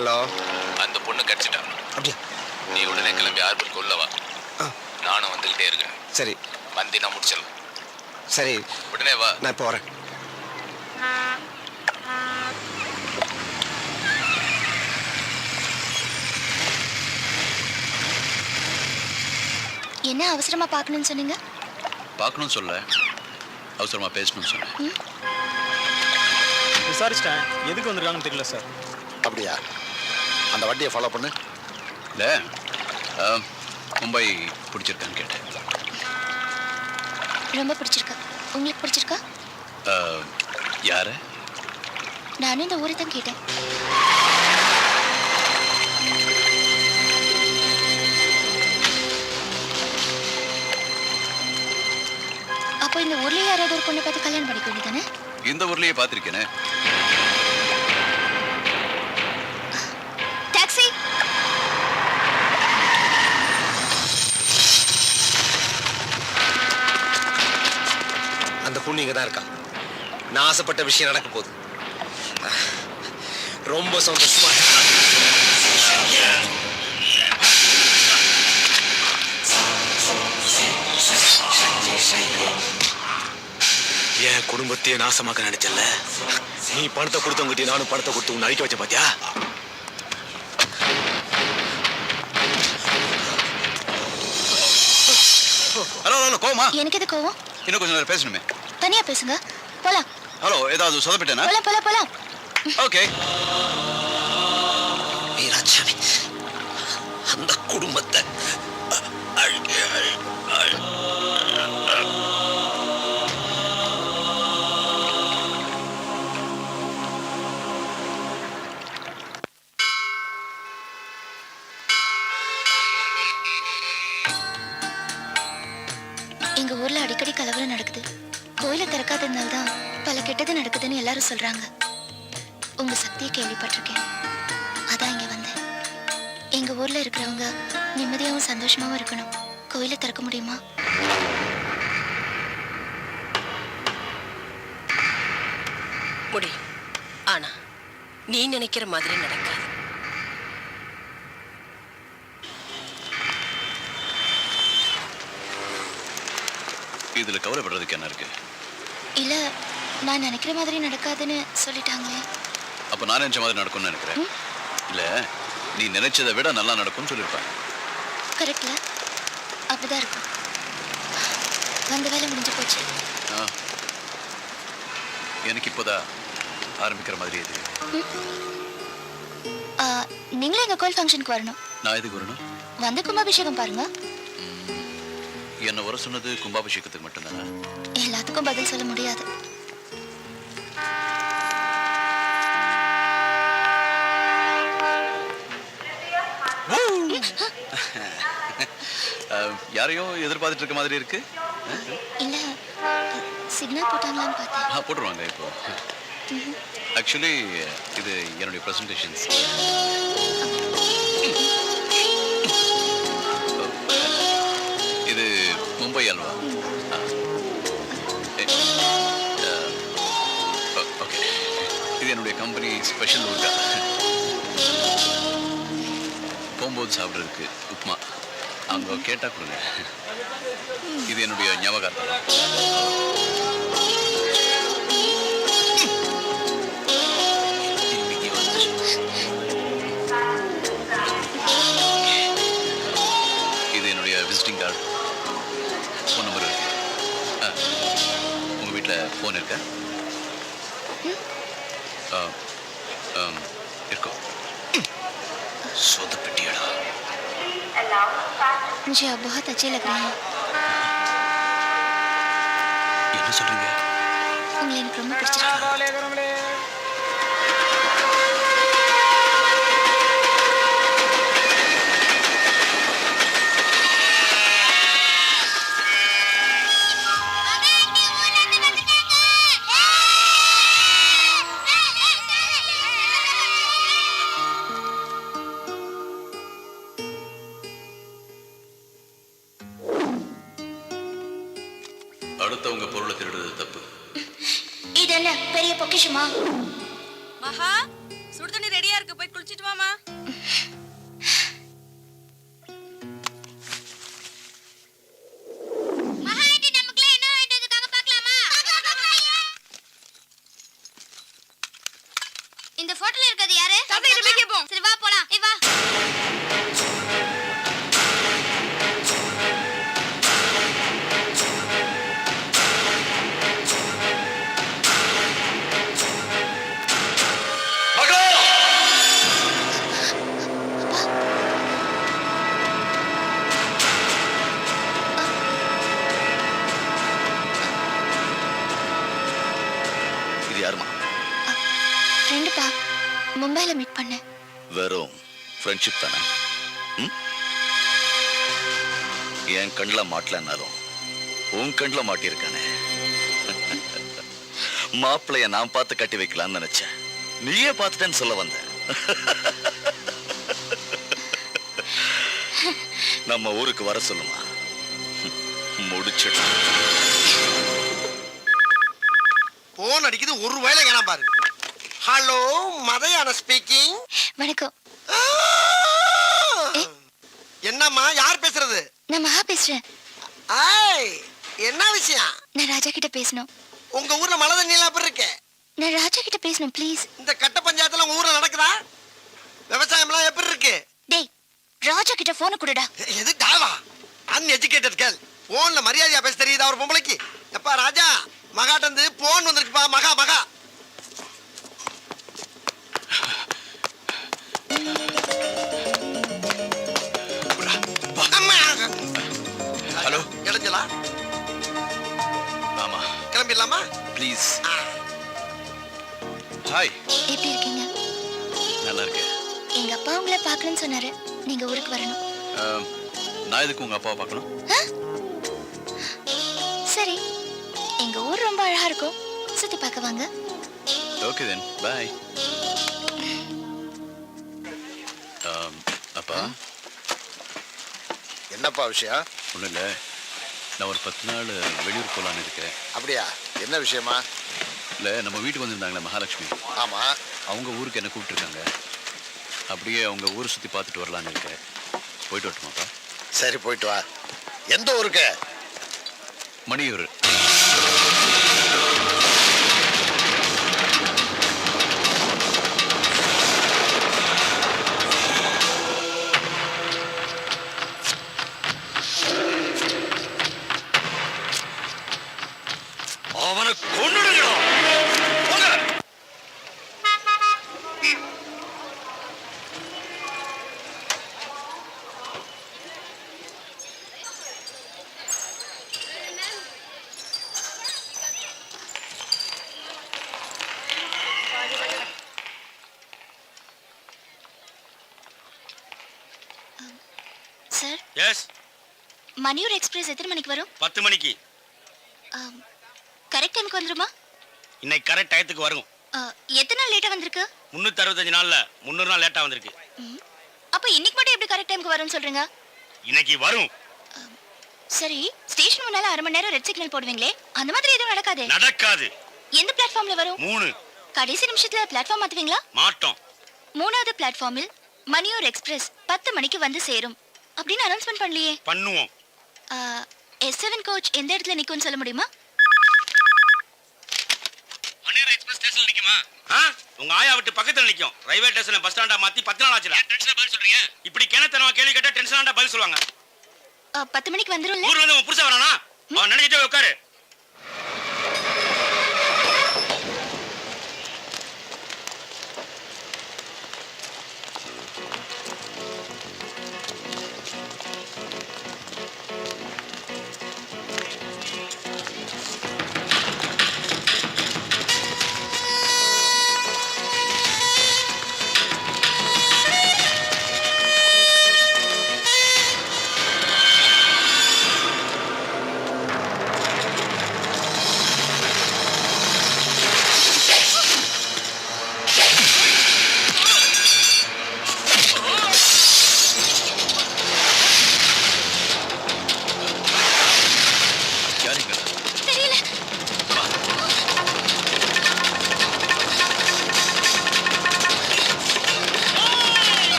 Hello. அந்த பொண்ணு கிடைச்சிட்டா. அப்படியா? நீ உடனே கிளம்பி ஆர்பருக்கு உள்ள வா. நானும் வந்துகிட்டே இருக்கேன். சரி. வந்து நான் முடிச்சிடலாம். சரி, உடனே வா. நான் இப்போ வரேன். என்ன அவசரமா பார்க்கணும்னு சொன்னீங்க? பார்க்கணும்னு சொல்ல, அவசரமா பேசணும்னு சொன்னேன். விசாரிச்சிட்டேன், எதுக்கு வந்திருக்காங்கன்னு தெரியல சார். அப்படியா? அந்த வண்டியை ஃபாலோ பண்ணு. இல்லை, மும்பை பிடிச்சிருக்கான்னு கேட்டேன். ரொம்ப பிடிச்சிருக்கா. உங்களுக்கு பிடிச்சிருக்கா? யாரு? நானும் இந்த ஊரை தான் கேட்டேன். அப்போ இந்த ஊர்லயே யாராவது ஒரு பொண்ணை பார்த்து கல்யாணம் பண்ணிக்க வேண்டியதானே? இந்த ஊர்லயே பார்த்திருக்கேனே. டாக்ஸி. அந்த பொண்ணு இங்கே தான் இருக்கா. நான் ஆசைப்பட்ட விஷயம் நடக்க போகுது. ரொம்ப சந்தோஷமா. என் குடும்பத்தையே நாசமாக்க நினைச்சல. நீ பணத்தை கொடுத்தவங்கிட்டே நானும் பணத்தை கொடுத்து உன்னை அழிக்க வச்ச பாத்தியா? ஹலோ ஹலோ, கோவமா? எனக்கு எது கோவம்? இன்னும் கொஞ்சம் நேரம் பேசணுமே. தனியா பேசுங்க. போலாம். ஹலோ, ஏதாவது சொதப்பிட்டேனா? போலாம் போலாம் போலாம். ஓகே. வீராசாமி, அந்த குடும்பத்தை எங்க ஊர்ல அடிக்கடி கலவரம் நடக்குது. கோயிலை திறக்காததுனால தான் பல கெட்டது நடக்குதுன்னு எல்லாரும் சொல்றாங்க. உங்க சக்தியை கேள்விப்பட்டிருக்கேன், அதான் இங்க வந்தேன். எங்க ஊர்ல இருக்கிறவங்க நிம்மதியாகவும் சந்தோஷமாவும் இருக்கணும். கோயிலை திறக்க முடியுமா? முடியும். ஆனா நீ நினைக்கிற மாதிரி நடக்காது. இதுல கவலைப்படுறதுக்கு என்ன இருக்கு? இல்ல, நான் நினைக்கிற மாதிரி நடக்காதுன்னு சொல்லிட்டாங்களே. அப்ப நான் நினைச்ச மாதிரி நடக்கும்னு நினைக்கிறேன். இல்ல, நீ நினைச்சதை விட நல்லா நடக்கும்னு சொல்லியிருப்பாங்க. கரெக்ட்ல அப்படிதான் இருக்கும். வந்த வேலை முடிஞ்சு போச்சு. எனக்கு இப்போதான் ஆரம்பிக்கிற மாதிரி இது. நீங்களும் எங்க கோயில் ஃபங்க்ஷனுக்கு வரணும். நான் எதுக்கு வரணும்? வந்து கும்பாபிஷேகம் பாருங்க. என்ன வர சொன்னது கும்பாபிஷேகத்துக்கு மட்டும்தானே? எல்லாத்துக்கும் பதில் சொல்ல முடியாது. யாரையோ எதிர்பார்த்துட்டு இருக்க மாதிரி இருக்கு. இல்ல, சிக்னல் போட்டாங்களான்னு பார்த்தேன். போட்டுருவாங்க இப்போ. ஆக்சுவலி இது என்னுடைய ப்ரெசன்டேஷன்ஸ். இது மும்பை அல்வா. ஓகே, இது என்னுடைய கம்பெனி ஸ்பெஷல் ஊர்கா. போகும்போது சாப்பிட்றதுக்கு உப்மா. அவங்க கேட்டா கொடுங்க. இது என்னுடைய ஞாபகார்த்தம். இது என்னுடைய விசிட்டிங் கார்டு. ஃபோன் நம்பர் இருக்கு. உங்க வீட்டில் ஃபோன் இருக்கா? இருக்கும். சொதப்பிட்டியடா. मुझे अब बहुत अच्छे लग रहे हैं. என்ன சொல்றீங்க? உங்களை எனக்கு ரொம்ப பிடிச்சிருக்கு. அடுத்தவங்க பொருளை திருடுறது தப்பு. இது என்ன பெரிய பொக்கிஷமா? மகா, சுடு தண்ணி ரெடியா இருக்கு, போய் குளிச்சிட்டு வாமா. இந்த போட்டோல இருக்கிறது யாரு? தாத்தா கிட்ட போய் கேப்போம். சரி வா போலாம். ஏய் வா. இது யாருமா? ஃப்ரெண்டுப்பா. மும்பைல மீட் பண்ணேன். வெறும் ஃப்ரெண்ட்ஷிப் தானே? ம்? என் கண்ணில் மாட்டலன்னாலும் உன் கண்ணில் மாட்டியிருக்கானே. மாப்பிள்ளைய நான் பார்த்து கட்டி வைக்கலாம்னு நினைச்சேன், நீயே பார்த்துட்டேன்னு சொல்ல வந்த. நம்ம ஊருக்கு வர சொல்லுமா, முடிச்சிடும். போன் அடிக்குது, ஒரு வேளை காணாம பாரு. ஹலோ, மதையான ஸ்பீக்கிங். வணக்கம். என்னம்மா, யார் பேசுறது? நான் மகா பேசுறேன். ஆய், என்ன விஷயம்? நான் ராஜா கிட்ட பேசணும். உங்க ஊர்ல மழை தண்ணி எல்லாம் எப்படி இருக்கு? நான் ராஜா கிட்ட பேசணும் ப்ளீஸ். இந்த கட்ட பஞ்சாயத்துல உங்க ஊர்ல நடக்குதா? விவசாயம் எல்லாம் எப்படி இருக்கு? டேய், ராஜா கிட்ட போனை கொடுடா. எது டாவா? Uneducated girl. போன்ல மரியாதையா பேச தெரியுதா ஒரு பொம்பளைக்கு? எப்பா ராஜா, மகாட்ட இருந்து போன் வந்திருக்குப்பா. மகா மகா. ஹலோ. இடைஞ்சலா? ஆமா, கிளம்பிடலாமா? ப்ளீஸ். ஹாய். எப்படி இருக்கீங்க? நல்லா இருக்கேன். எங்க அப்பா உங்களை பார்க்கணும்னு சொன்னாரு. நீங்க ஊருக்கு வரணும். நான் எதுக்கு உங்க அப்பாவை பார்க்கணும்? சரி, எங்க ஊர் ரொம்ப அழகா இருக்கும், சுத்தி பார்க்க வாங்க. Okay then, bye. அப்பா. என்னப்பா விஷயம்? ஒன்றும் இல்லை, நான் ஒரு 10 நாள் வெளியூர் போகலான்னு இருக்கேன். அப்படியா? என்ன விஷயமா? இல்லை, நம்ம வீட்டுக்கு வந்திருந்தாங்களே மகாலட்சுமி, ஆமா, அவங்க ஊருக்கு என்ன கூப்பிட்டுருக்காங்க. அப்படியே அவங்க ஊரை சுற்றி பார்த்துட்டு வரலான்னு இருக்கேன். போயிட்டு வரட்டுமாப்பா? சரி, போயிட்டு வா. எந்த ஊருக்கு? மணியூர். அவனை கொன்னுடுங்கடா. போங்க. சார், எஸ், மணியூர் எக்ஸ்பிரஸ் எத்தனை மணிக்கு வரும்? 10 மணிக்கு. கரெக்ட் டைமுக்கு வந்துருமா? இன்னைக்கு கரெக்ட் டயத்துக்கு வரும். எத்தனை நாள் லேட்டா வந்திருக்கு? 365 நாள்ல 300 நாள் லேட்டா வந்திருக்கு. அப்ப இன்னைக்கு மட்டும் எப்படி கரெக்ட் டைமுக்கு வரும்னு சொல்றீங்க? இன்னைக்கு வரும். சரி, ஸ்டேஷன் முன்னால 1/2 மணி நேரம் ரெட் சிக்னல் போடுவீங்களே, அந்த மாதிரி எதுவும் நடக்காதே? நடக்காது. எந்த பிளாட்ஃபார்ம்ல வரும்? 3 கடைசி நிமிஷத்துல பிளாட்ஃபார்ம் மாத்துவீங்களா? மாட்டோம். 3வது பிளாட்ஃபார்மில் மணியூர் எக்ஸ்பிரஸ் 10 மணிக்கு வந்து சேரும் அப்படின்னு அனௌன்ஸ்மெண்ட் பண்ணலையே. பண்ணுவோம். S7 கோச் எந்த இடத்துல நிக்கும்னு சொல்ல முடியுமா? மணியூர் எக்ஸ்பிரஸ் ஸ்டேஷன்ல நிக்குமா? உங்க ஆயா விட்டு பக்கத்துல நிக்கும். ரயில்வே ஸ்டேஷனை பஸ் ஸ்டாண்டா மாத்தி 10 நாள் ஆச்சுடா. டென்ஷனா பதில் சொல்றீங்க. இப்படி கேனத்தனமா கேள்வி கேட்டா டென்ஷனாண்டா பதில் சொல்லுவாங்க. 10 மணிக்கு வந்துரும்ல? ஊர்ல வந்து உன் புருஷன் வரானா? அவன் நினைச்சிட்டே உட்காரு.